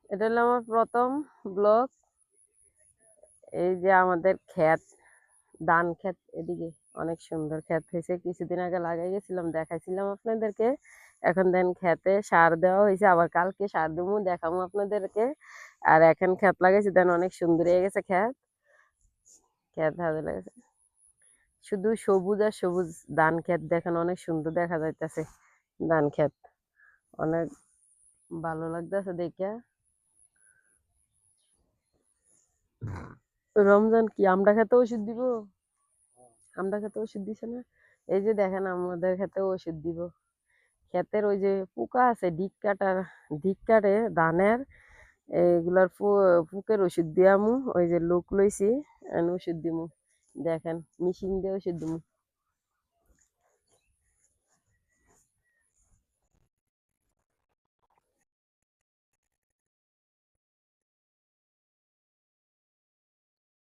এটা হলো আমার প্রথম ব্লগ। এই যে আমাদের ক্ষেত, ধান ক্ষেত, এদিকে অনেক সুন্দর ক্ষেত হয়েছে, কিছুদিন আগে লাগাই গেছিলাম, দেখাইছিলাম আপনাদেরকে। এখন দেন ক্ষেতে সার দেওয়া হয়েছে, আবার কালকে সার দেবো, দেখাবো আপনাদেরকে। আর এখন ক্ষেত লাগাইছি, দেন অনেক সুন্দর হয়ে গেছে ক্ষেত। ক্ষেত হাতে লাগাইছে, শুধু সবুজ আর সবুজ। ধান ক্ষেত দেখেন অনেক সুন্দর দেখা যাইতেছে, ধান ক্ষেত অনেক ভালো লাগতেছে দেখে। রমজান কি আমরা খেতে ওষুধ দিব? আমরা খেতে ওষুধ দিছে না? এই যে দেখেন আমাদের খেতে ওষুধ দিব। ক্ষেতের ওই যে পোকা আছে, ডিগ কাটে ধানের, এগুলার পোকের ওষুধ দিয়ামু। ওই যে লোক লইছি, ওষুধ দিমু। দেখেন মেশিন দিয়ে ওষুধ দিমু।